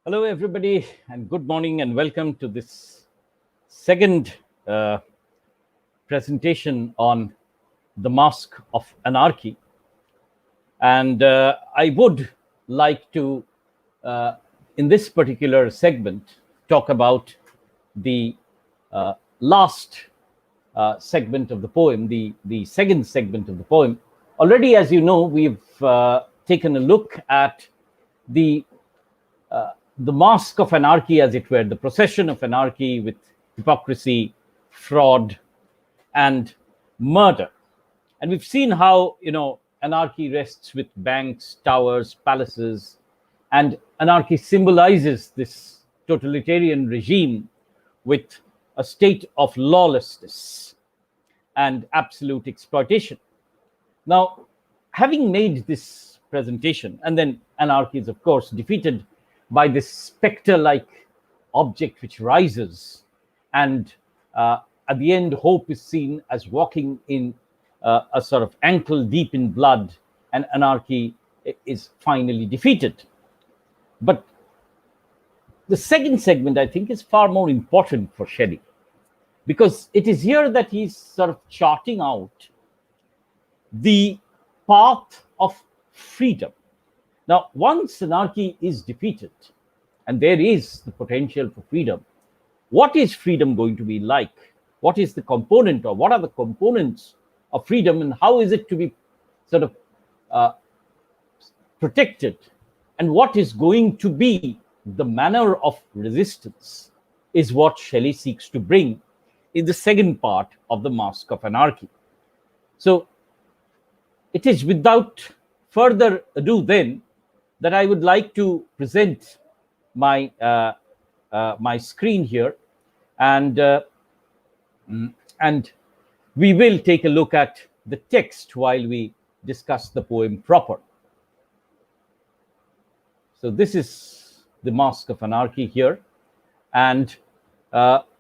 Hello, everybody, and good morning, and welcome to this second presentation on the Mask of Anarchy. And I would like to, in this particular segment, talk about the last segment of the poem, the second segment of the poem. Already, as you know, we've taken a look at the the mask of anarchy, as it were, the procession of anarchy with hypocrisy, fraud, and murder. And we've seen how, anarchy rests with banks, towers, palaces, and anarchy symbolizes this totalitarian regime with a state of lawlessness and absolute exploitation. Now, having made this presentation, and then anarchy is, of course, defeated by this spectre-like object which rises, and at the end, hope is seen as walking in a sort of ankle deep in blood, and anarchy is finally defeated. But the second segment, I think, is far more important for Shelley, because it is here that he's sort of charting out the path of freedom. Now, once anarchy is defeated and there is the potential for freedom, what is freedom going to be like? What is the component, or what are the components of freedom, and how is it to be sort of protected? And what is going to be the manner of resistance is what Shelley seeks to bring in the second part of the Mask of Anarchy. So it is without further ado then that I would like to present my my screen here, and we will take a look at the text while we discuss the poem proper. So this is the Mask of Anarchy here, and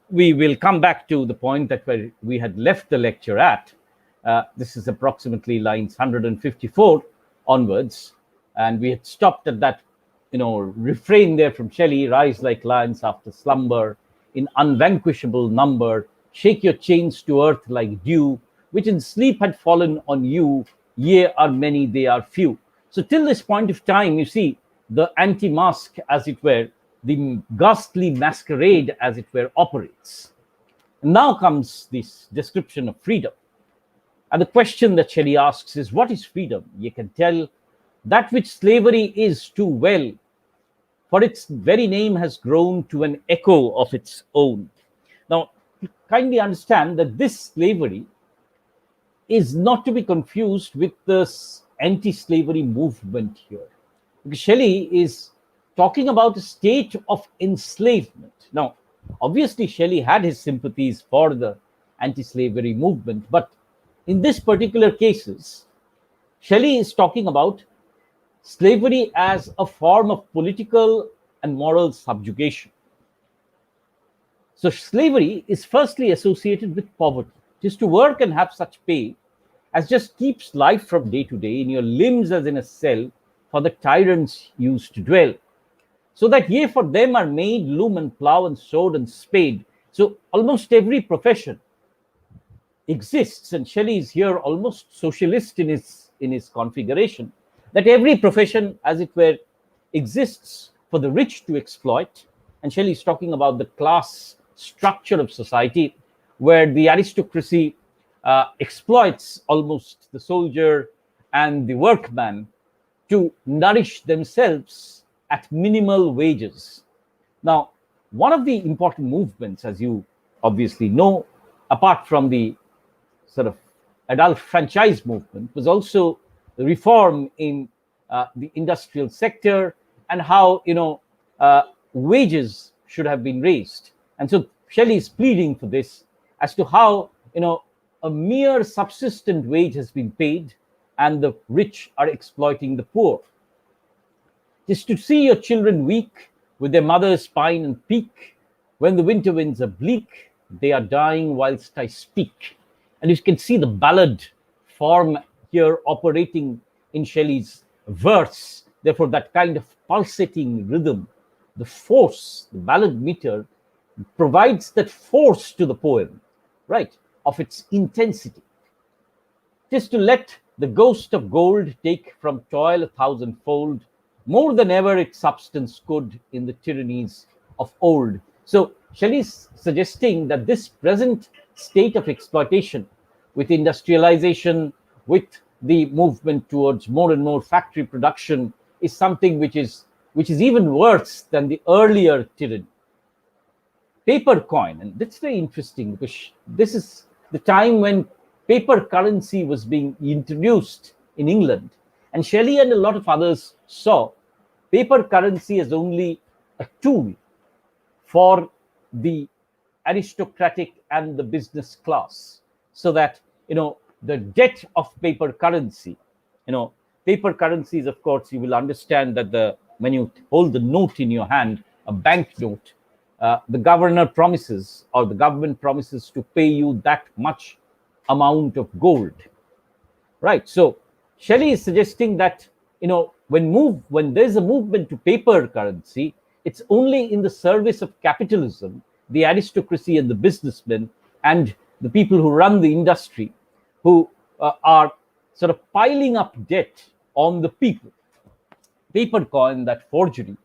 we will come back to the point that where we had left the lecture at. This is approximately lines 154 onwards. And we had stopped at that, refrain there from Shelley: rise like lions after slumber, in unvanquishable number, shake your chains to earth like dew, which in sleep had fallen on you, ye are many, they are few. So till this point of time, you see, the anti-mask, as it were, the ghastly masquerade, as it were, operates. And now comes this description of freedom. And the question that Shelley asks is, what is freedom? Ye can tell that which slavery is too well, for its very name has grown to an echo of its own. Now, kindly understand that this slavery is not to be confused with the anti-slavery movement here. Because Shelley is talking about a state of enslavement. Now, obviously, Shelley had his sympathies for the anti-slavery movement, but in this particular cases, Shelley is talking about slavery as a form of political and moral subjugation. So slavery is firstly associated with poverty. It is to work and have such pay as just keeps life from day to day in your limbs as in a cell for the tyrants used to dwell. So that ye for them are made loom and plough and sword and spade. So almost every profession exists, and Shelley is here almost socialist in his configuration, that every profession, as it were, exists for the rich to exploit. And Shelley is talking about the class structure of society, where the aristocracy exploits almost the soldier and the workman to nourish themselves at minimal wages. Now, one of the important movements, as you obviously know, apart from the sort of adult franchise movement, was also the reform in the industrial sector, and how wages should have been raised. And so Shelley is pleading for this, as to how a mere subsistent wage has been paid and the rich are exploiting the poor. Just to see your children weak with their mother's pine and peak, when the winter winds are bleak, they are dying whilst I speak. And you can see the ballad form here operating in Shelley's verse. Therefore, that kind of pulsating rhythm the force, the ballad meter provides that force to the poem, right, of its intensity. 'Tis to let the ghost of gold take from toil a thousandfold, more than ever its substance could in the tyrannies of old. So Shelley's suggesting that this present state of exploitation, with industrialization, with the movement towards more and more factory production, is something which is even worse than the earlier tyranny. Paper coin, and that's very interesting because this is the time when paper currency was being introduced in England, and Shelley and a lot of others saw paper currency as only a tool for the aristocratic and the business class, so that the debt of paper currency, paper currencies, of course, you will understand that when you hold the note in your hand, a banknote, the governor promises or the government promises to pay you that much amount of gold, right? So Shelley is suggesting that when there's a movement to paper currency, it's only in the service of capitalism, the aristocracy and the businessmen and the people who run the industry, who are sort of piling up debt on the people. Paper coin, that forgery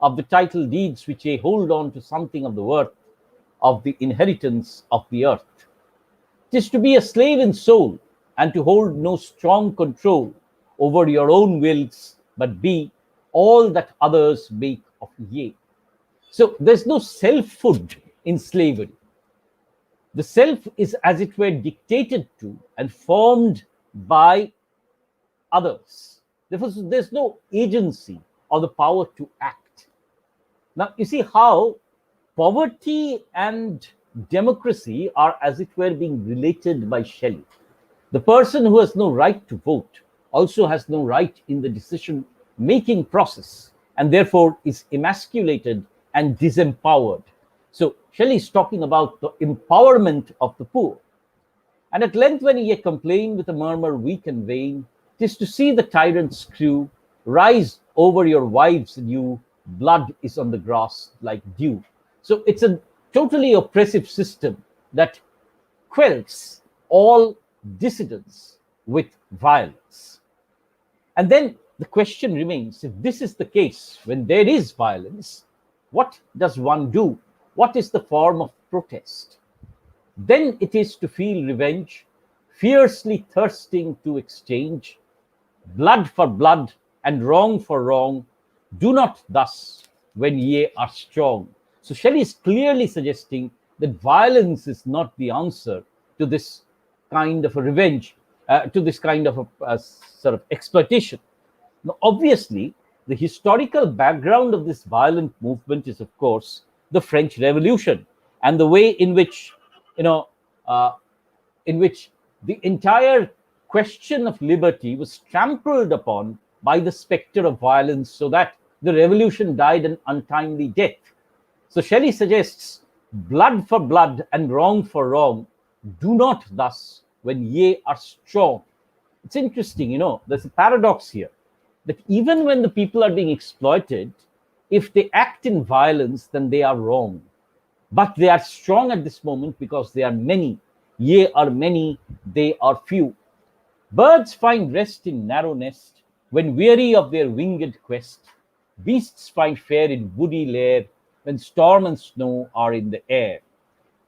of the title deeds which they hold on to something of the worth of the inheritance of the earth. 'Tis to be a slave in soul, and to hold no strong control over your own wills, but be all that others make of ye. So there's no selfhood in slavery. The self is, as it were, dictated to and formed by others. Therefore, there's no agency or the power to act. Now, you see how poverty and democracy are, as it were, being related by Shelley. The person who has no right to vote also has no right in the decision making process, and therefore is emasculated and disempowered. So Shelley is talking about the empowerment of the poor. And at length, when he yet complained with a murmur weak and vain, 'tis to see the tyrant's crew rise over your wives and you, blood is on the grass like dew. So it's a totally oppressive system that quells all dissidents with violence. And then the question remains, if this is the case, when there is violence, what does one do? What is the form of protest? Then it is to feel revenge, fiercely thirsting to exchange blood for blood and wrong for wrong. Do not thus when ye are strong. So Shelley is clearly suggesting that violence is not the answer to this kind of a revenge, to this kind of a sort of exploitation. Now, obviously, the historical background of this violent movement is, of course, the French Revolution and the way in which, the entire question of liberty was trampled upon by the specter of violence, so that the revolution died an untimely death. So Shelley suggests blood for blood and wrong for wrong. Do not thus when ye are strong. It's interesting, there's a paradox here, that even when the people are being exploited, if they act in violence, then they are wrong. But they are strong at this moment because they are many. Ye are many, they are few. Birds find rest in narrow nest when weary of their winged quest. Beasts find fare in woody lair when storm and snow are in the air.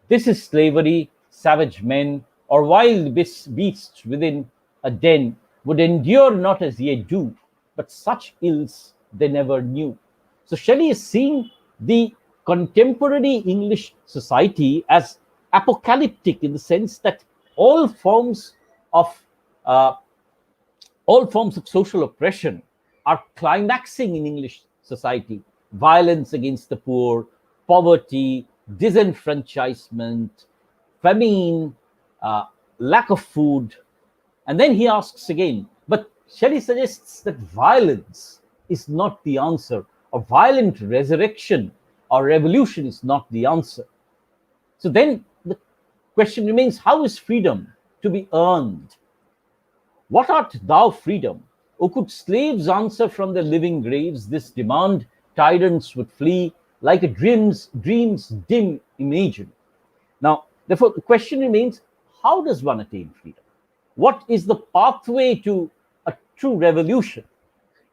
This is slavery. Savage men or wild beasts within a den would endure not as ye do, but such ills they never knew. So Shelley is seeing the contemporary English society as apocalyptic, in the sense that all forms of social oppression are climaxing in English society. Violence against the poor, poverty, disenfranchisement, famine, lack of food. And then he asks again, but Shelley suggests that violence is not the answer, or violent resurrection or revolution is not the answer. So then the question remains, how is freedom to be earned? What art thou, freedom? O could slaves answer from their living graves this demand, tyrants would flee like a dream's dim imagine. Now, therefore, the question remains, how does one attain freedom? What is the pathway to a true revolution?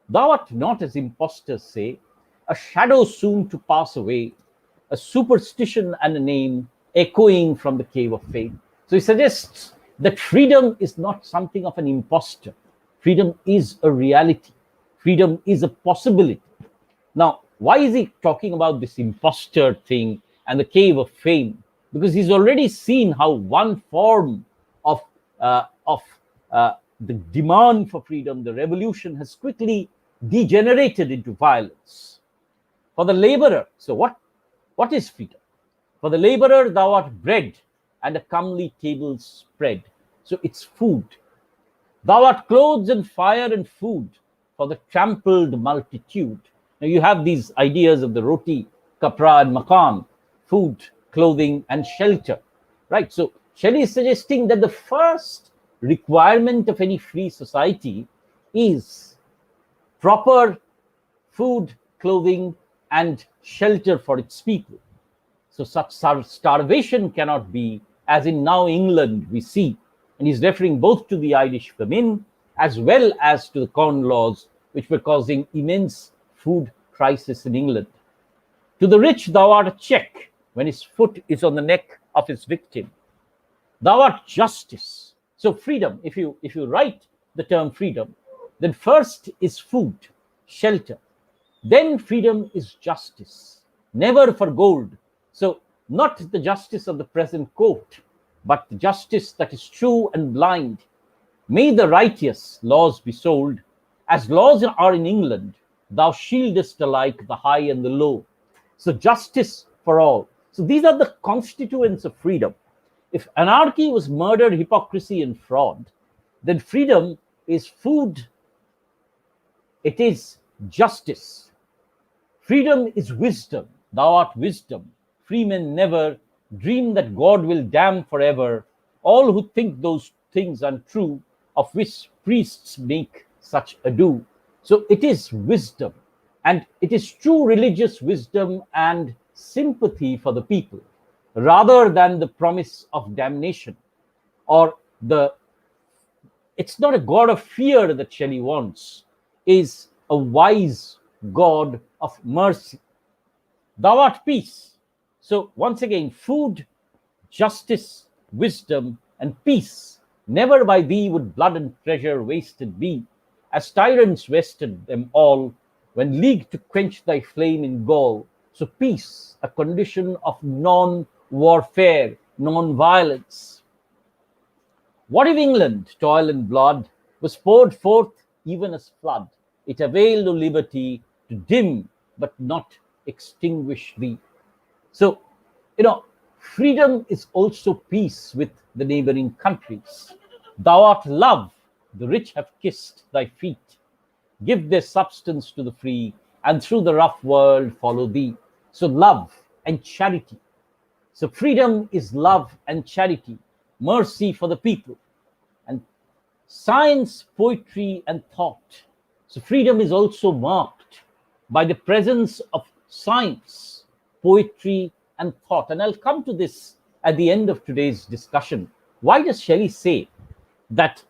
Thou art not, as impostors say, a shadow soon to pass away, a superstition and a name echoing from the cave of fame. So he suggests that freedom is not something of an impostor. Freedom is a reality. Freedom is a possibility. Now, why is he talking about this impostor thing and the cave of fame? Because he's already seen how one form of the demand for freedom, the revolution, has quickly degenerated into violence. For the laborer, so what is freedom? For the laborer, thou art bread and a comely table spread. So it's food. Thou art clothes and fire and food for the trampled multitude. Now you have these ideas of the roti, kapra, and makan, food, clothing, and shelter, right? So Shelley is suggesting that the first requirement of any free society is proper food, clothing, and shelter for its people. So such starvation cannot be, as in now England we see, and he's referring both to the Irish famine as well as to the Corn Laws, which were causing immense food crisis in England. To the rich thou art a check when his foot is on the neck of his victim. Thou art justice. So freedom, if you write the term freedom, then first is food, shelter. Then freedom is justice, never for gold. So not the justice of the present court, but the justice that is true and blind. May the righteous laws be sold. As laws are in England, thou shieldest alike the high and the low. So justice for all. So these are the constituents of freedom. If anarchy was murder, hypocrisy, and fraud, then freedom is food, it is justice. Freedom is wisdom. Thou art wisdom. Free men never dream that God will damn forever all who think those things untrue, of which priests make such ado. So it is wisdom, and it is true religious wisdom and sympathy for the people, rather than the promise of damnation, or it's not a God of fear that Shelley wants, is a wise God of mercy. Thou art peace. So once again, food, justice, wisdom, and peace. Never by thee would blood and treasure wasted be, as tyrants wasted them all, when leagued to quench thy flame in gall. So peace, a condition of non-warfare, non-violence. What if England, toil and blood, was poured forth even as flood? It availed no liberty to dim, but not extinguish thee. So, freedom is also peace with the neighboring countries. Thou art love, the rich have kissed thy feet. Give their substance to the free, and through the rough world follow thee. So love and charity. So freedom is love and charity, mercy for the people, and science, poetry, and thought. So freedom is also marked by the presence of science, poetry, and thought. And I'll come to this at the end of today's discussion. Why does Shelley say that,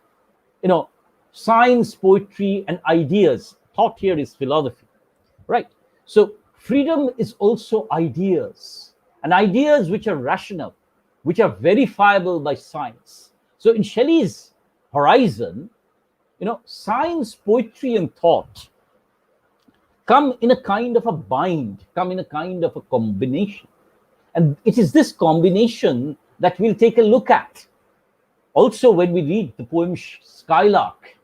science, poetry, and ideas, thought here is philosophy, right? So freedom is also ideas, and ideas which are rational, which are verifiable by science. So in Shelley's horizon, science, poetry, and thought come in a kind of a bind, come in a kind of a combination. And it is this combination that we'll take a look at. Also, when we read the poem Skylark,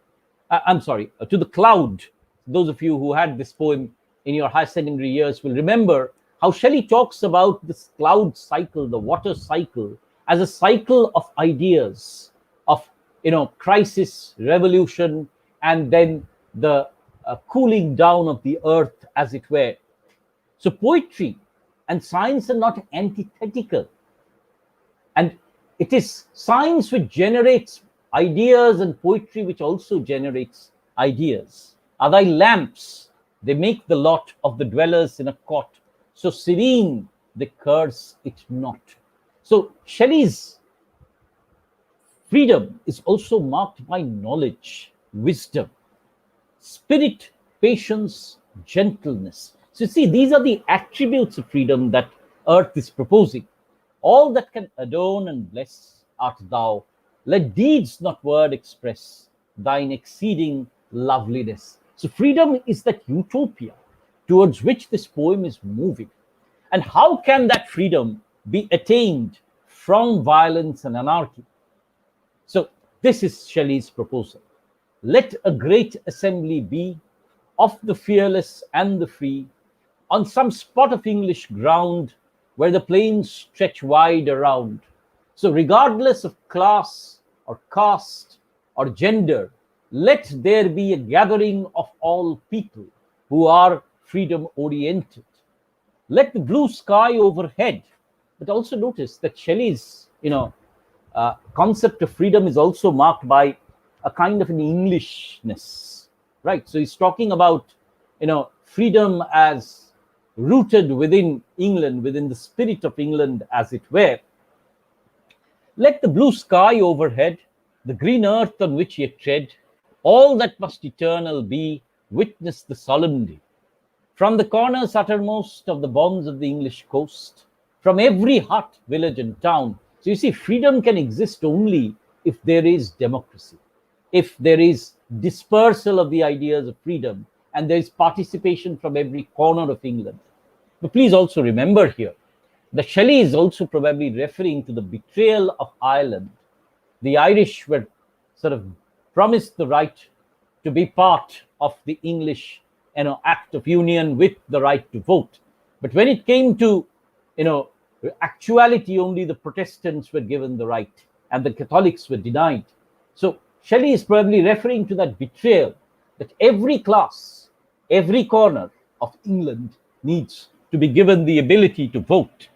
To the Cloud, those of you who had this poem in your high secondary years will remember how Shelley talks about this cloud cycle, the water cycle, as a cycle of ideas, of crisis, revolution, and then the cooling down of the earth, as it were. So poetry and science are not antithetical, and it is science which generates ideas and poetry which also generates ideas. Are thy lamps They make the lot of the dwellers in a cot so serene they curse it not. So Shelley's freedom is also marked by knowledge, wisdom, spirit, patience, gentleness. So, see, these are the attributes of freedom that earth is proposing. All that can adorn and bless art thou. Let deeds, not word, express thine exceeding loveliness. So, freedom is that utopia towards which this poem is moving. And how can that freedom be attained from violence and anarchy? So, this is Shelley's proposal. Let a great assembly be of the fearless and the free on some spot of English ground where the plains stretch wide around. So, regardless of class or caste or gender, let there be a gathering of all people who are freedom oriented. Let the blue sky overhead, but also notice that Shelley's, concept of freedom is also marked by a kind of an Englishness, right? So he's talking about, freedom as rooted within England, within the spirit of England, as it were. Let the blue sky overhead, the green earth on which ye tread, all that must eternal be, witness the solemnity. From the corners uttermost of the bonds of the English coast, from every hut, village, and town. So you see, freedom can exist only if there is democracy, if there is dispersal of the ideas of freedom, and there is participation from every corner of England. But please also remember here that Shelley is also probably referring to the betrayal of Ireland. The Irish were sort of promised the right to be part of the English, act of union with the right to vote. But when it came to, actuality, only the Protestants were given the right and the Catholics were denied. So Shelley is probably referring to that betrayal, that every class, every corner of England needs to be given the ability to vote.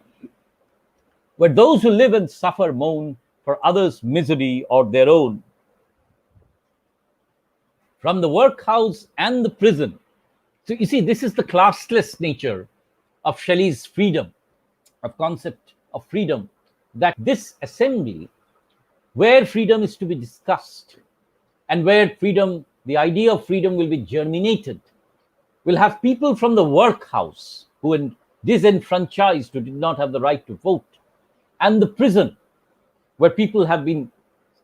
Where those who live and suffer moan for others' misery or their own. From the workhouse and the prison. So you see, this is the classless nature of Shelley's freedom, of concept of freedom, that this assembly, where freedom is to be discussed and where freedom, the idea of freedom will be germinated, will have people from the workhouse who are disenfranchised, who did not have the right to vote, and the prison, where people have been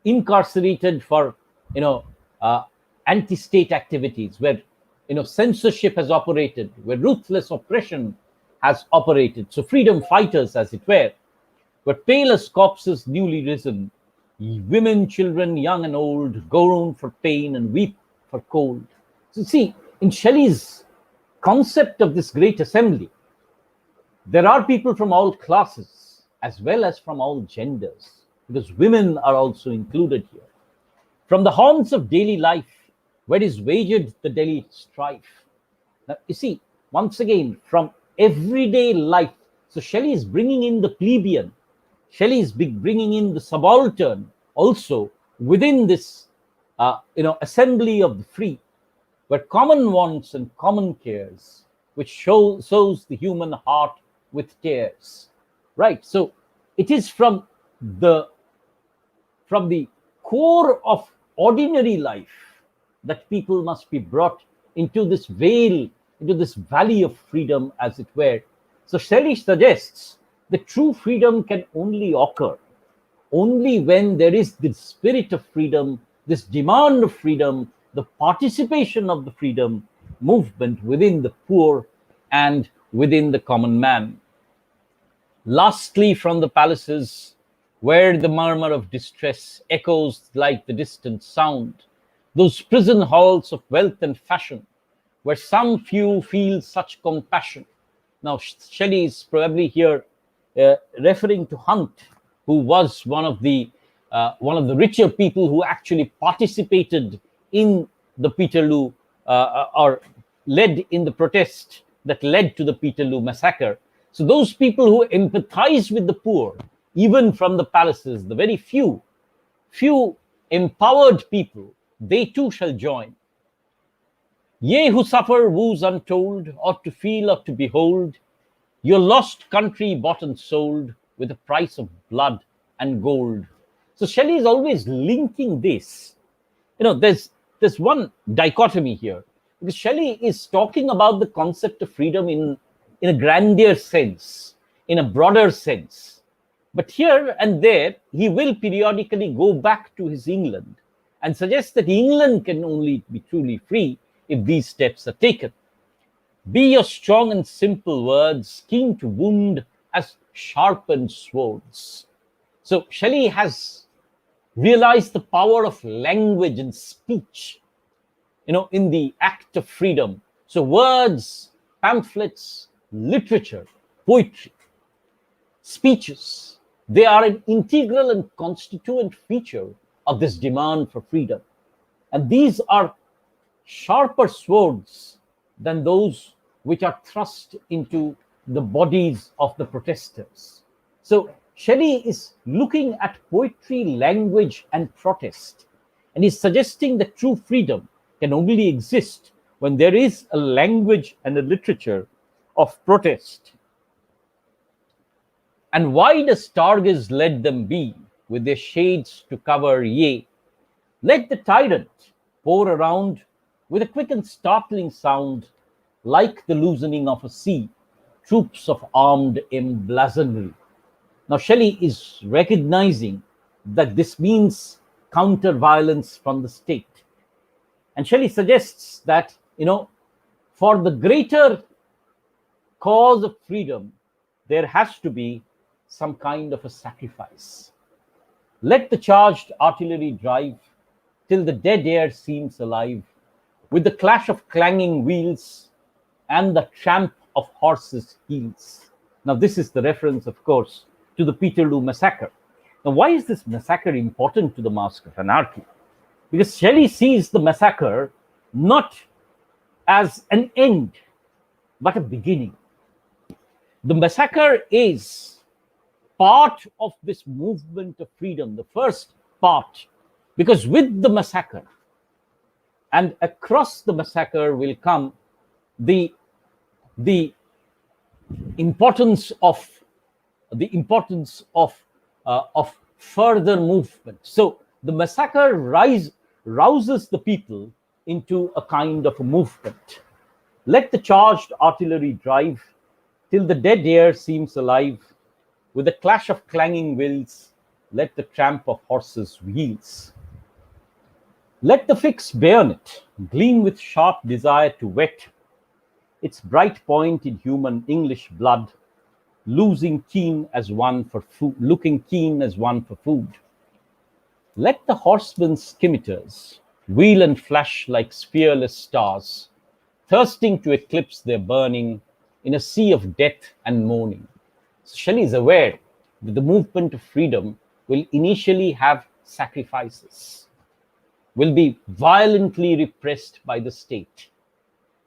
incarcerated for, anti-state activities, where, censorship has operated, where ruthless oppression has operated. So freedom fighters, as it were pale as corpses newly risen, women, children, young and old, groan for pain and weep for cold. So see, in Shelley's concept of this great assembly, there are people from all classes as well as from all genders, because women are also included here. From the haunts of daily life, where is waged the daily strife. Now, you see, once again, from everyday life. So Shelley is bringing in the plebeian. Shelley is bringing in the subaltern also within this, assembly of the free, where common wants and common cares, which sows the human heart with tears. Right. So it is from the core of ordinary life that people must be brought into this veil, into this valley of freedom, as it were. So Shelley suggests that true freedom can only occur only when there is the spirit of freedom, this demand of freedom, the participation of the freedom movement within the poor and within the common man. Lastly, from the palaces, where the murmur of distress echoes like the distant sound, those prison halls of wealth and fashion, where some few feel such compassion. Now, Shelley is probably here referring to Hunt, who was one of the richer people who actually participated in the Peterloo or led in the protest that led to the Peterloo Massacre. So those people who empathize with the poor, even from the palaces, the very few empowered people, they too shall join. Ye who suffer woes untold, ought to feel or to behold your lost country bought and sold with the price of blood and gold. So Shelley is always linking this. There's one dichotomy here, because Shelley is talking about the concept of freedom in a grander sense, in a broader sense. But here and there, he will periodically go back to his England and suggest that England can only be truly free if these steps are taken. Be your strong and simple words, keen to wound as sharpened swords. So Shelley has realized the power of language and speech, in the act of freedom. So words, pamphlets, literature, poetry, speeches, they are an integral and constituent feature of this demand for freedom. And these are sharper swords than those which are thrust into the bodies of the protesters. So Shelley is looking at poetry, language, and protest, and he's suggesting that true freedom can only exist when there is a language and a literature of protest. And wide as targes let them be, with their shades to cover, yea, let the tyrant pour around with a quick and startling sound, like the loosening of a sea, troops of armed emblazonry. Now, Shelley is recognizing that this means counter violence from the state. And Shelley suggests that, for the greater cause of freedom, there has to be some kind of a sacrifice. Let the charged artillery drive till the dead air seems alive, with the clash of clanging wheels and the tramp of horses' heels. Now, this is the reference, of course, to the Peterloo Massacre. Now, why is this massacre important to the Mask of Anarchy? Because Shelley sees the massacre not as an end, but a beginning. The massacre is part of this movement of freedom, the first part, because with the massacre and across the massacre will come the importance of further movement. So the massacre rouses the people into a kind of a movement. Let the charged artillery drive till the dead air seems alive, with the clash of clanging wheels, let the tramp of horses' wheels. Let the fixed bayonet gleam with sharp desire to whet its bright point in human English blood, looking keen as one for food. Let the horsemen's scimitars wheel and flash like fearless stars, thirsting to eclipse their burning in a sea of death and mourning. So Shelley is aware that the movement of freedom will initially have sacrifices, will be violently repressed by the state.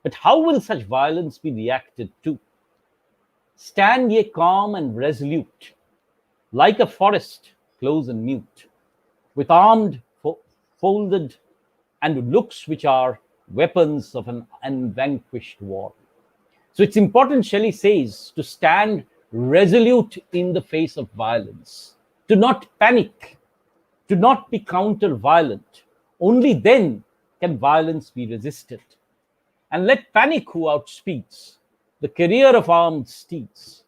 But how will such violence be reacted to? Stand ye calm and resolute, like a forest close and mute, with armed folded and looks which are weapons of an unvanquished war. So it's important, Shelley says, to stand resolute in the face of violence, to not panic, to not be counter-violent. Only then can violence be resisted. And let panic who outspeeds the career of armed steeds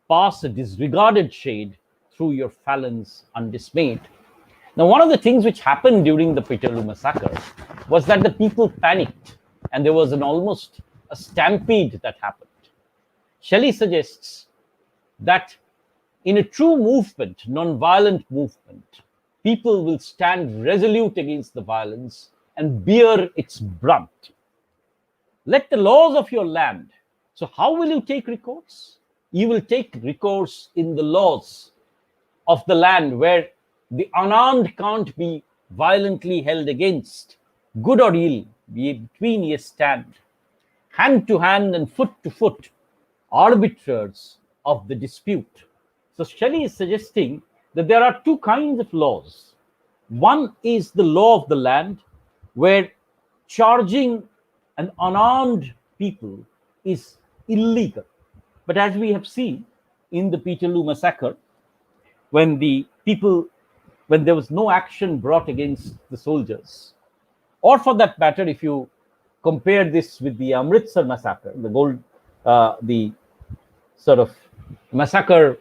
pass a disregarded shade through your phalanx undismayed. Now, one of the things which happened during the Peterloo Massacre was that the people panicked and there was almost a stampede that happened. Shelley suggests that in a true movement, non-violent movement, people will stand resolute against the violence and bear its brunt. Let the laws of your land. So how will you take recourse? You will take recourse in the laws of the land where the unarmed can't be violently held against. Good or ill, between ye stand, hand to hand and foot to foot, arbiters of the dispute. So Shelley is suggesting that there are two kinds of laws. One is the law of the land, where charging and unarmed people is illegal. But as we have seen in the Peterloo Massacre, when the people, when there was no action brought against the soldiers, or for that matter, if you compare this with the Amritsar massacre, the sort of massacre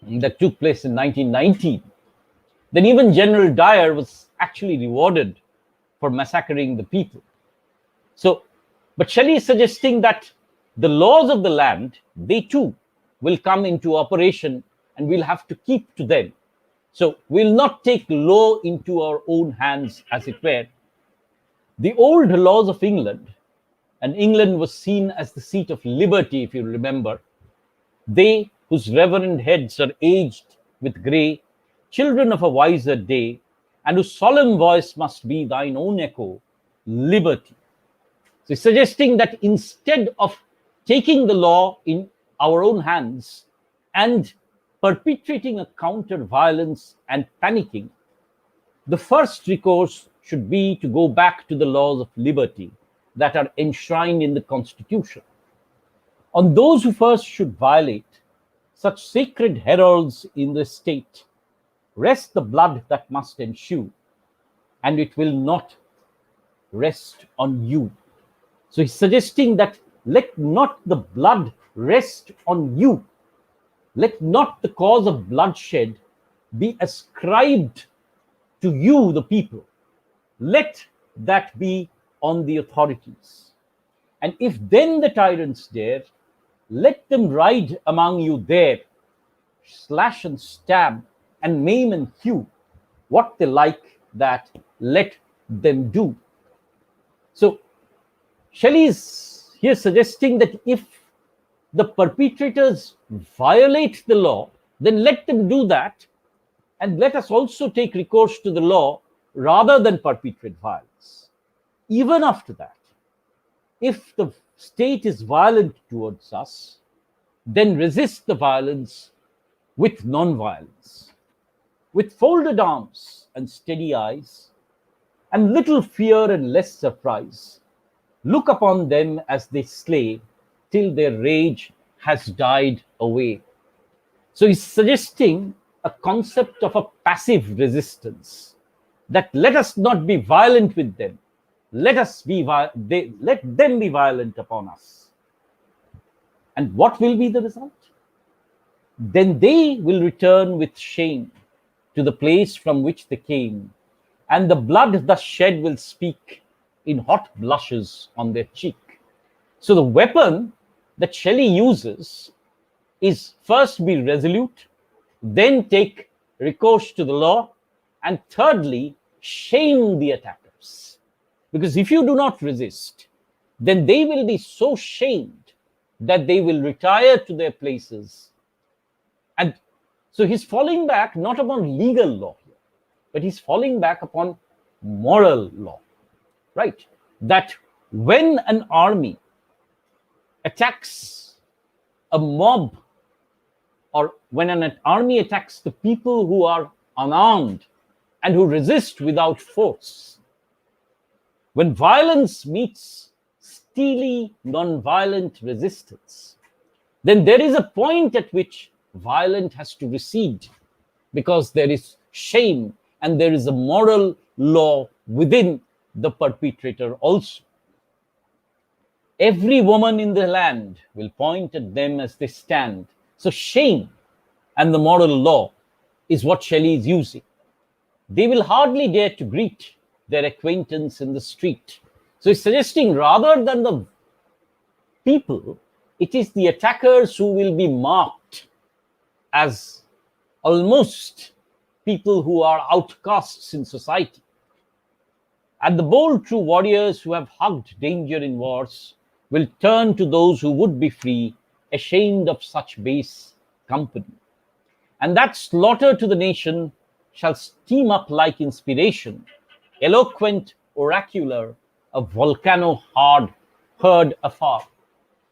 that took place in 1919, then even General Dyer was actually rewarded for massacring the people. So, but Shelley is suggesting that the laws of the land, they too will come into operation and we'll have to keep to them. So we'll not take law into our own hands, as it were. The old laws of England, and England was seen as the seat of liberty, if you remember, they whose reverend heads are aged with grey, children of a wiser day, and whose solemn voice must be thine own echo, liberty. So he's suggesting that instead of taking the law in our own hands and perpetrating a counter violence and panicking, the first recourse should be to go back to the laws of liberty that are enshrined in the Constitution. On those who first should violate such sacred heralds in the state, rest the blood that must ensue, and it will not rest on you. So he's suggesting that let not the blood rest on you. Let not the cause of bloodshed be ascribed to you, the people. Let that be on the authorities. And if then the tyrants dare, let them ride among you there, slash and stab and maim and hew, what they like, that let them do. So Shelley is here suggesting that if the perpetrators violate the law, then let them do that, and let us also take recourse to the law rather than perpetrate violence. Even after that, if the state is violent towards us, then resist the violence with non-violence, with folded arms and steady eyes, and little fear and less surprise. Look upon them as they slay till their rage has died away. So he's suggesting a concept of a passive resistance, that let us not be violent with them. Let them be violent upon us. And what will be the result? Then they will return with shame to the place from which they came, and the blood thus shed will speak in hot blushes on their cheek. So the weapon that Shelley uses is first be resolute, then take recourse to the law, and thirdly, shame the attackers. Because if you do not resist, then they will be so shamed that they will retire to their places. And so he's falling back not upon legal law here, but he's falling back upon moral law, right? That when an army attacks a mob, or when an army attacks the people who are unarmed and who resist without force, when violence meets steely, non-violent resistance, then there is a point at which violence has to recede, because there is shame and there is a moral law within the perpetrator also. Every woman in the land will point at them as they stand. So shame and the moral law is what Shelley is using. They will hardly dare to greet their acquaintance in the street. So he's suggesting rather than the people, it is the attackers who will be marked as almost people who are outcasts in society. And the bold true warriors who have hugged danger in wars will turn to those who would be free, ashamed of such base company. And that slaughter to the nation shall steam up like inspiration, eloquent, oracular, a volcano heard afar.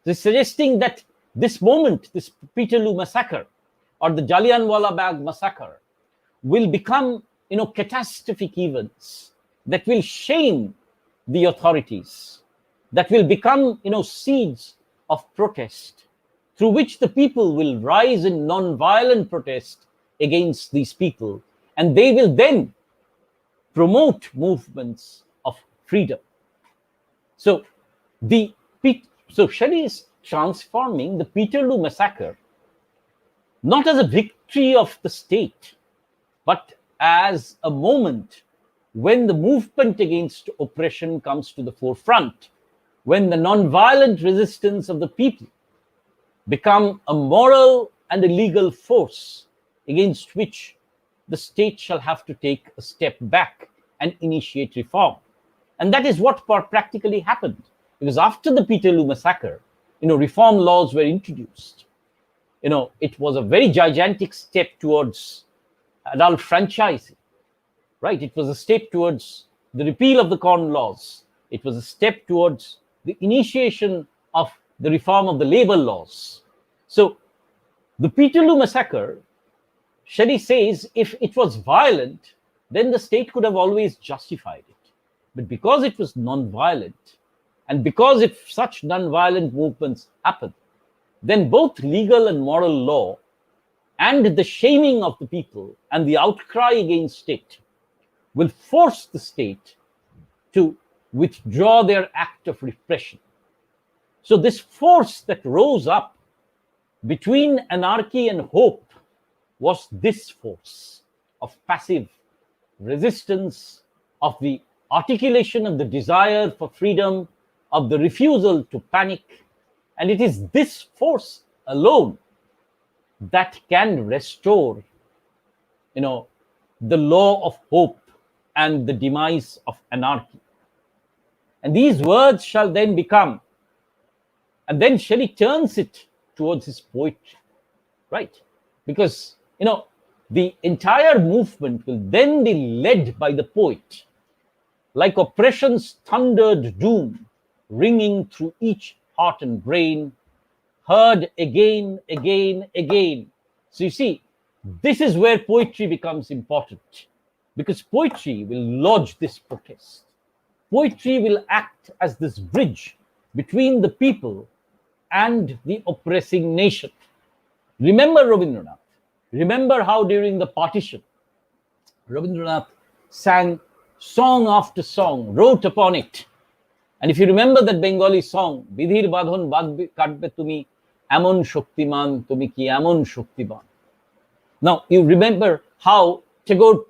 This is suggesting that this moment, this Peterloo Massacre or the Jallianwala Bagh Massacre, will become, catastrophic events that will shame the authorities, that will become, seeds of protest through which the people will rise in non-violent protest against these people, and they will then promote movements of freedom. So Shelley is transforming the Peterloo Massacre not as a victory of the state, but as a moment when the movement against oppression comes to the forefront, when the non-violent resistance of the people become a moral and a legal force against which the state shall have to take a step back and initiate reform. And that is what practically happened, because after the Peterloo Massacre, reform laws were introduced. It was a very gigantic step towards adult franchising, right? It was a step towards the repeal of the Corn Laws. It was a step towards the initiation of the reform of the labor laws. So the Peterloo Massacre, Shelley says, if it was violent, then the state could have always justified it. But because it was non-violent, and because if such non-violent movements happen, then both legal and moral law and the shaming of the people and the outcry against it will force the state to withdraw their act of repression. So this force that rose up between anarchy and hope was this force of passive resistance, of the articulation of the desire for freedom, of the refusal to panic. And it is this force alone that can restore, the law of hope and the demise of anarchy. And these words shall then become, and then Shelley turns it towards his poetry, right? Because, the entire movement will then be led by the poet, like oppression's thundered doom, ringing through each heart and brain, heard again, again, again. So you see, this is where poetry becomes important, because poetry will lodge this protest. Poetry will act as this bridge between the people and the oppressing nation. Remember Rabindranath. Remember how during the partition, Rabindranath sang song after song, wrote upon it. And if you remember that Bengali song, Bidhir Badhon Kadbe Tumi Amon Shoktiman, Tumi Ki Amon Shoktiban. Now, you remember how Tagore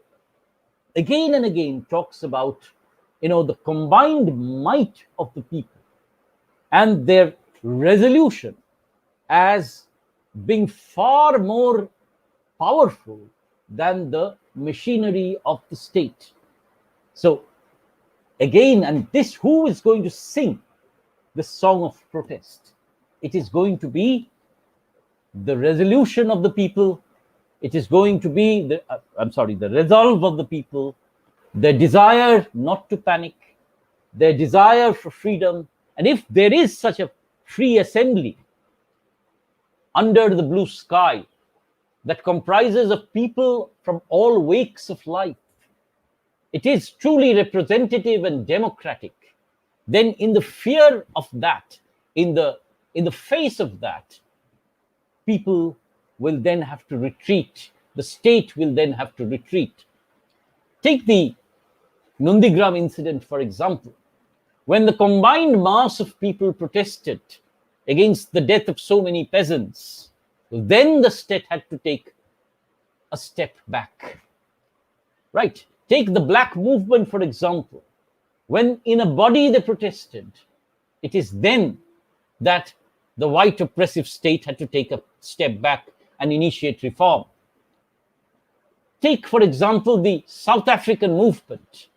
again and again talks about, the combined might of the people and their resolution as being far more powerful than the machinery of the state. So again, and this, who is going to sing the song of protest? It is going to be the resolution of the people. It is going to be the resolve of the people, their desire not to panic, their desire for freedom. And if there is such a free assembly under the blue sky that comprises of people from all wakes of life, it is truly representative and democratic, then in the fear of that, in the face of that, people will then have to retreat. The state will then have to retreat. Take the Nundigram incident, for example, when the combined mass of people protested against the death of so many peasants, then the state had to take a step back. Right? Take the black movement, for example. When in a body they protested, it is then that the white oppressive state had to take a step back and initiate reform. Take, for example, the South African movement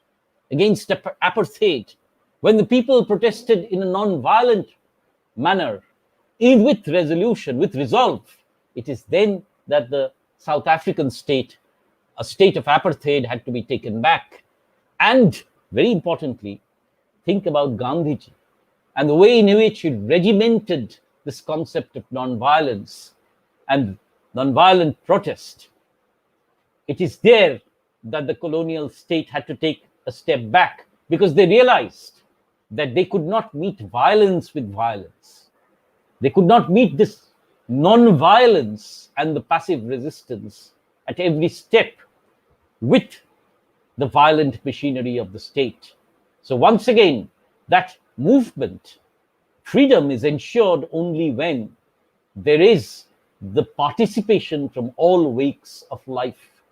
against apartheid, when the people protested in a non-violent manner, with resolution, with resolve. It is then that the South African state, a state of apartheid, had to be taken back. And very importantly, think about Gandhiji and the way in which he regimented this concept of non-violence and non-violent protest. It is there that the colonial state had to take a step back, because they realized that they could not meet violence with violence. They could not meet this non-violence and the passive resistance at every step with the violent machinery of the state. So once again, that movement, freedom, is ensured only when there is the participation from all wakes of life.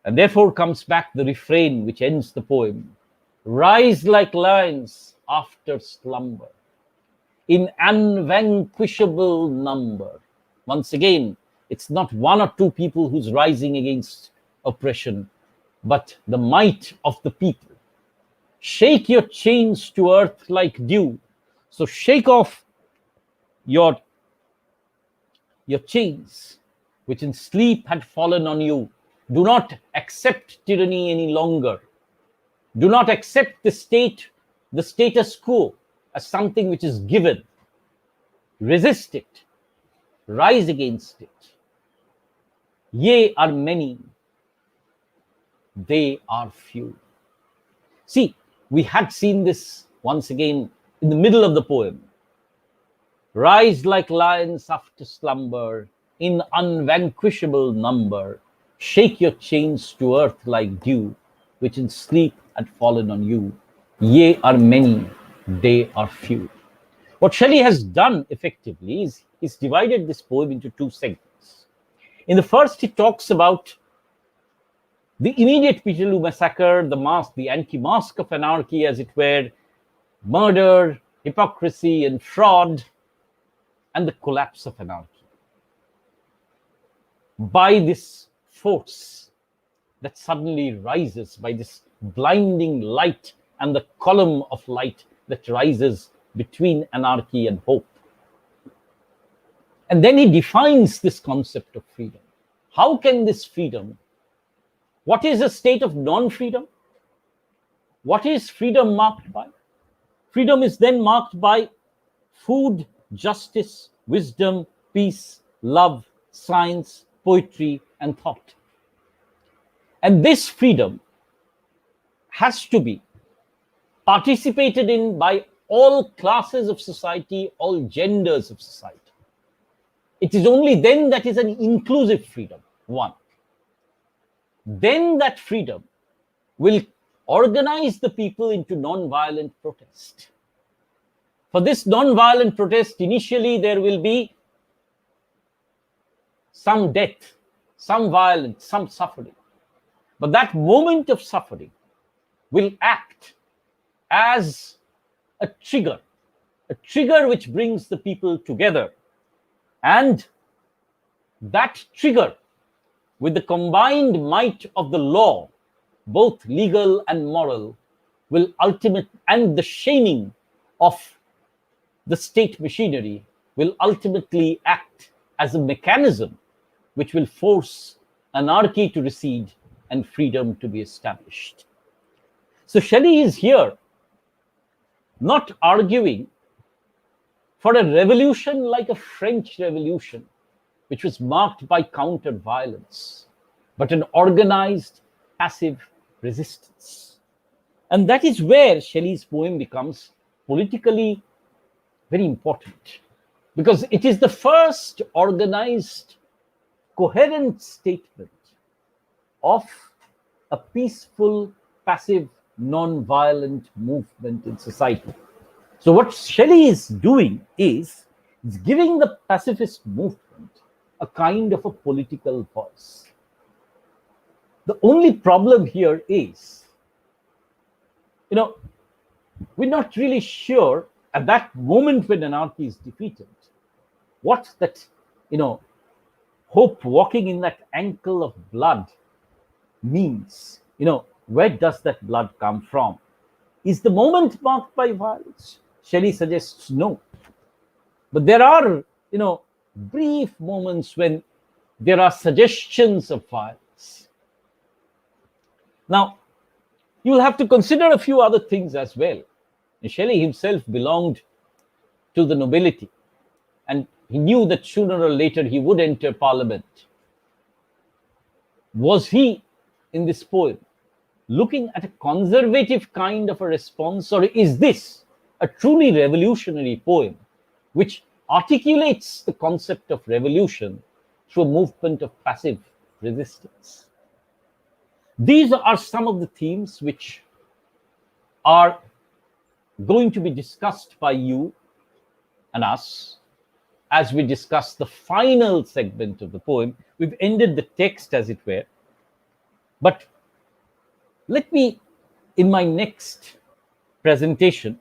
And therefore comes back the refrain which ends the poem: rise like lions after slumber, in unvanquishable number. Once again, it's not one or two people who's rising against oppression, but the might of the people. Shake your chains to earth like dew. So shake off your chains, which in sleep had fallen on you. Do not accept tyranny any longer. Do not accept the status quo as something which is given. Resist it. Rise against it. Ye are many, they are few. See, we had seen this once again in the middle of the poem. Rise like lions after slumber, in unvanquishable number. Shake your chains to earth like dew, which in sleep had fallen on you. Ye are many, they are few. What Shelley has done effectively is he's divided this poem into two segments. In the first, he talks about the immediate Peterloo Massacre, the anti-mask of anarchy, as it were, murder, hypocrisy, and fraud, and the collapse of anarchy. By this force that suddenly rises, by this blinding light and the column of light that rises between anarchy and hope. And then he defines this concept of freedom. How can this freedom, what is a state of non-freedom? What is freedom marked by? Freedom is then marked by food, justice, wisdom, peace, love, science, poetry, and thought. And this freedom has to be participated in by all classes of society, all genders of society. It is only then that is an inclusive freedom, one. Then that freedom will organize the people into non-violent protest. For this non-violent protest, initially there will be some death, some violence, some suffering. But that moment of suffering will act as a trigger which brings the people together. And that trigger, with the combined might of the law, both legal and moral, will and the shaming of the state machinery will ultimately act as a mechanism which will force anarchy to recede and freedom to be established. So Shelley is here not arguing for a revolution like a French Revolution, which was marked by counter-violence, but an organized, passive resistance. And that is where Shelley's poem becomes politically very important, because it is the first organized, coherent statement of a peaceful, passive, non-violent movement in society. So what Shelley is doing is giving the pacifist movement a kind of a political voice. The only problem here is, we're not really sure at that moment when anarchy is defeated, what that, hope walking in that ankle of blood means. Where does that blood come from? Is the moment marked by violence? Shelley suggests no. But there are, brief moments when there are suggestions of violence. Now, you will have to consider a few other things as well. Shelley himself belonged to the nobility, and he knew that sooner or later he would enter parliament. Was he, in this poem, looking at a conservative kind of a response, or is this a truly revolutionary poem which articulates the concept of revolution through a movement of passive resistance? These are some of the themes which are going to be discussed by you and us as we discuss the final segment of the poem. We've ended the text, as it were. But let me, in my next presentation,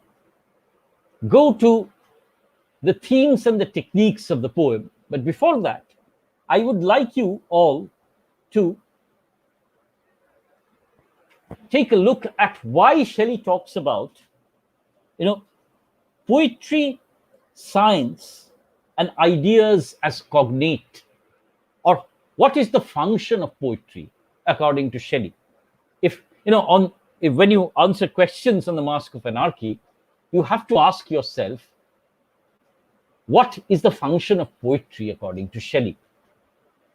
go to the themes and the techniques of the poem. But before that, I would like you all to take a look at why Shelley talks about, poetry, science, and ideas as cognate, or what is the function of poetry according to Shelley. If when you answer questions on the Mask of Anarchy, you have to ask yourself, what is the function of poetry according to Shelley?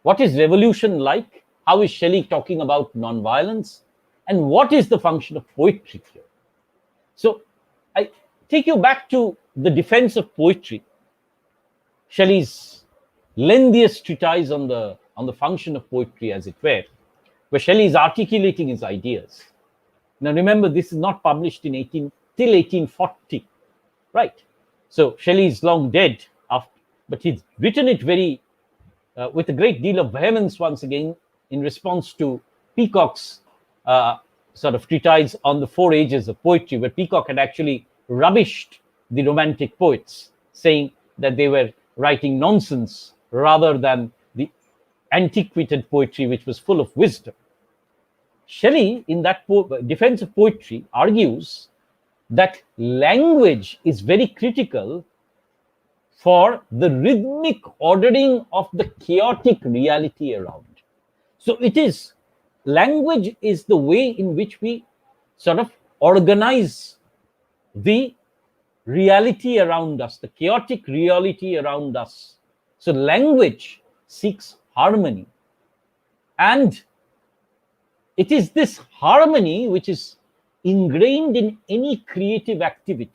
What is revolution like? How is Shelley talking about nonviolence? And what is the function of poetry here? So I take you back to the defense of poetry, Shelley's lengthiest treatise on the function of poetry, as it were, where Shelley is articulating his ideas. Now remember, this is not published till 1840, right? So Shelley is long dead, but he's written it with a great deal of vehemence once again in response to Peacock's sort of treatise on the 4 ages of poetry, where Peacock had actually rubbished the Romantic poets, saying that they were writing nonsense rather than the antiquated poetry which was full of wisdom. Shelley, in that defense of poetry, argues that language is very critical for the rhythmic ordering of the chaotic reality around. So language is the way in which we sort of organize the reality around us, the chaotic reality around us. So language seeks harmony. And it is this harmony which is ingrained in any creative activity.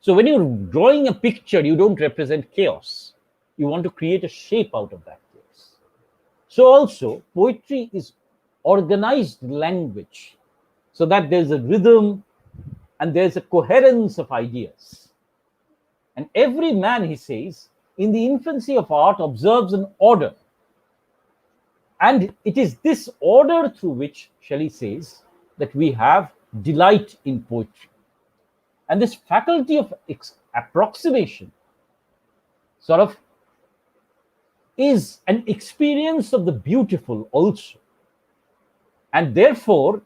So when you're drawing a picture, you don't represent chaos. You want to create a shape out of that chaos. So also, poetry is organized language, so that there's a rhythm and there's a coherence of ideas. And every man, he says, in the infancy of art observes an order. And it is this order through which, Shelley says, that we have delight in poetry. And this faculty of approximation sort of is an experience of the beautiful also. And therefore,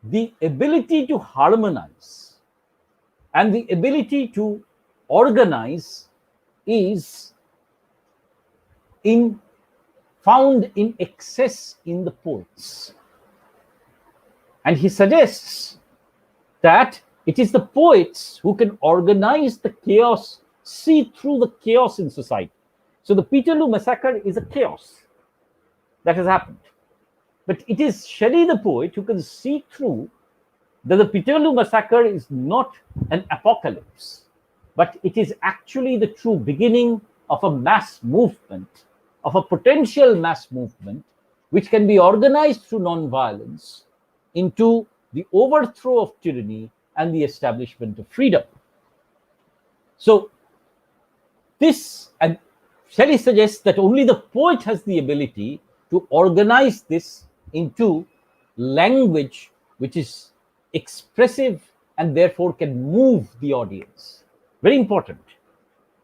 the ability to harmonize and the ability to organize is found in excess in the poets. And he suggests that it is the poets who can organize the chaos, see through the chaos in society. So the Peterloo Massacre is a chaos that has happened. But it is Shelley the poet who can see through that the Peterloo Massacre is not an apocalypse, but it is actually the true beginning of a mass movement, of a potential mass movement, which can be organized through non-violence into the overthrow of tyranny and the establishment of freedom. So this, and Shelley suggests that only the poet has the ability to organize this into language which is expressive and therefore can move the audience. Very important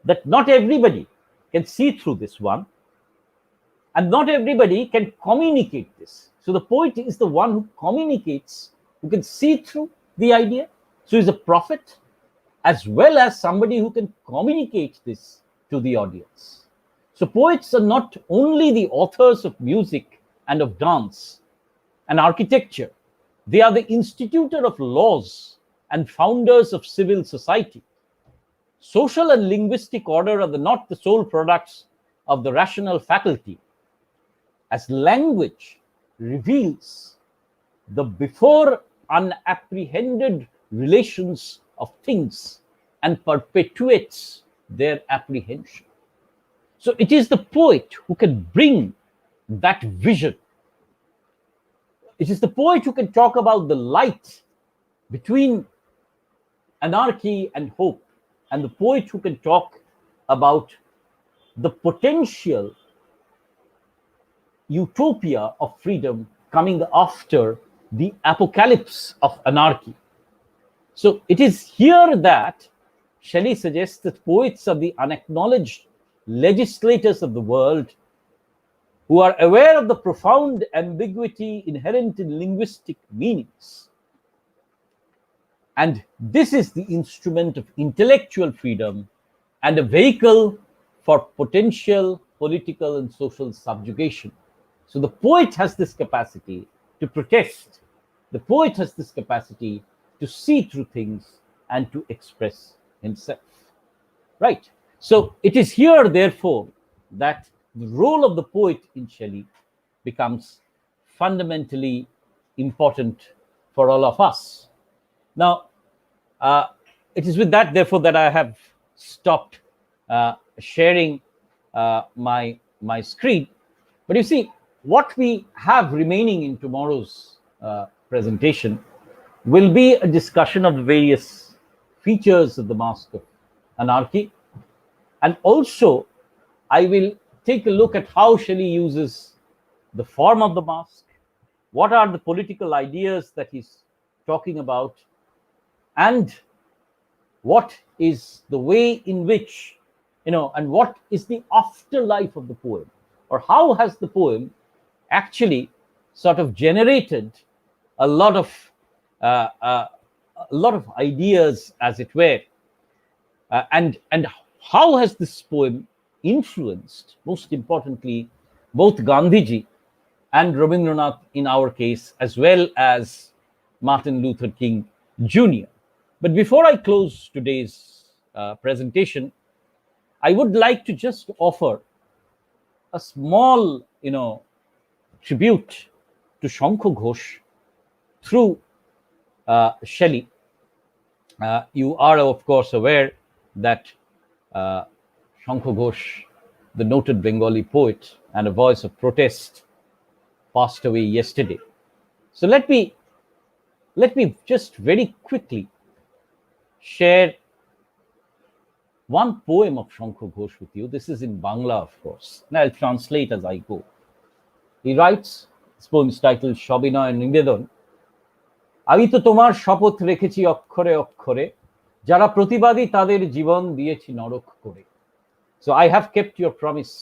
that not everybody can see through this one, and not everybody can communicate this. So the poet is the one who communicates, who can see through the idea. So he's a prophet as well as somebody who can communicate this to the audience. So poets are not only the authors of music and of dance and architecture, they are the institutor of laws and founders of civil society. Social and linguistic order are not the sole products of the rational faculty, as language reveals the before unapprehended relations of things and perpetuates their apprehension. So it is the poet who can bring that vision. It is the poet who can talk about the light between anarchy and hope, and the poet who can talk about the potential utopia of freedom coming after the apocalypse of anarchy. So it is here that Shelley suggests that poets are the unacknowledged legislators of the world who are aware of the profound ambiguity inherent in linguistic meanings. And this is the instrument of intellectual freedom and a vehicle for potential political and social subjugation. So the poet has this capacity to protest. The poet has this capacity to see through things and to express himself. Right. So it is here, therefore, that the role of the poet in Shelley becomes fundamentally important for all of us. Now, it is with that, therefore, that I have stopped sharing my screen. But you see, what we have remaining in tomorrow's presentation will be a discussion of the various features of the Mask of Anarchy. And also, I will take a look at how Shelley uses the form of the mask, what are the political ideas that he's talking about, and what is the way in which, and what is the afterlife of the poem, or how has the poem actually sort of generated a lot of ideas, as it were, and how has this poem influenced, most importantly, both Gandhiji and Rabindranath in our case, as well as Martin Luther King Jr. But before I close today's presentation, I would like to just offer a small, tribute to Shankar Ghosh through Shelley. You are, of course, aware that Shankar Ghosh, the noted Bengali poet and a voice of protest, passed away yesterday. So let me just very quickly share one poem of Shankar Ghosh with you. This is in Bangla, of course, and I'll translate as I go. He writes, this poem is titled Shabinaya Nivedon. আমি তো তোমার শপথ রেখেছি অক্ষরে অক্ষরে, যারা প্রতিবাদী তাদের জীবন দিয়েছি নরক করে. So I have kept your promise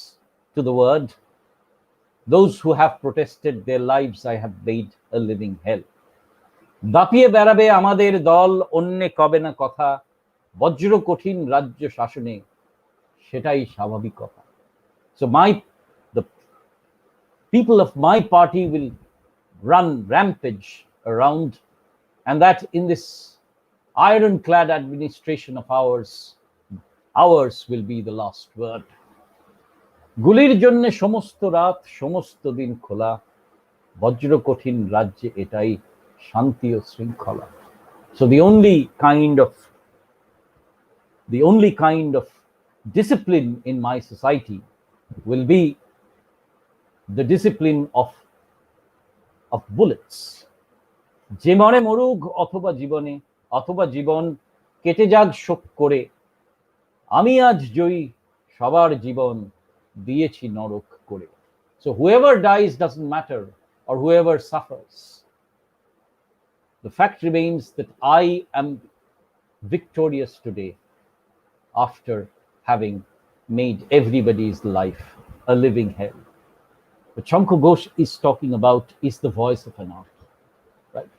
to the word. Those who have protested, their lives I have made a living hell. দাপিয়ে বেড়াবে আমাদের দল, অন্যে কবে না কথা, বজ্র কঠিন রাজ্য শাসনে, সেটাই স্বাভাবিক কথা. So the people of my party will run rampage around, and that in this ironclad administration of ours will be the last word. গুলির জন্য সমস্ত রাত সমস্ত দিন খোলা, বজ্র কঠিন রাজ্যে এটাই শান্তি ও শৃঙ্খলা. So the only kind of discipline in my society will be the discipline of bullets. যে মরে মরুক অথবা জীবনে, অথবা জীবন কেটে যাক শোক করে, আমি আজ জয়ী সবার জীবন দিয়েছি নরক করে. So whoever dies doesn't matter, or whoever suffers. The fact remains that I am victorious today after having made everybody's life a living hell. What Shankar Ghosh is talking about is the voice of anarchy, right?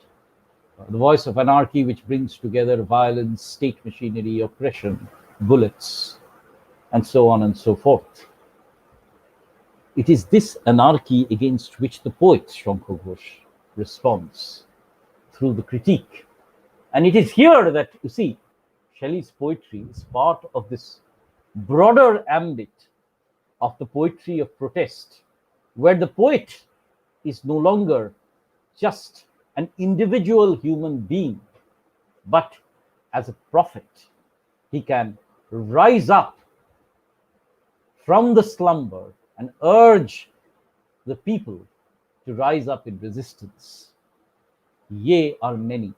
The voice of anarchy which brings together violence, state machinery, oppression, bullets, and so on and so forth. It is this anarchy against which the poet Shankar Ghosh responds through the critique. And it is here that, you see, Shelley's poetry is part of this broader ambit of the poetry of protest, where the poet is no longer just an individual human being, but as a prophet. He can rise up from the slumber and urge the people to rise up in resistance. Ye are many,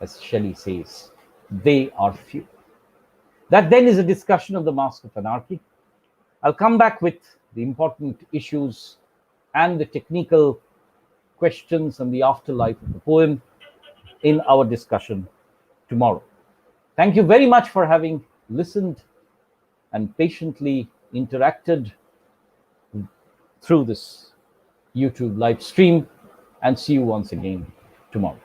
as Shelley says, they are few. That then is a discussion of the Mask of Anarchy. I'll come back with the important issues and the technical questions and the afterlife of the poem in our discussion tomorrow. Thank you very much for having listened and patiently interacted through this YouTube live stream, and see you once again tomorrow.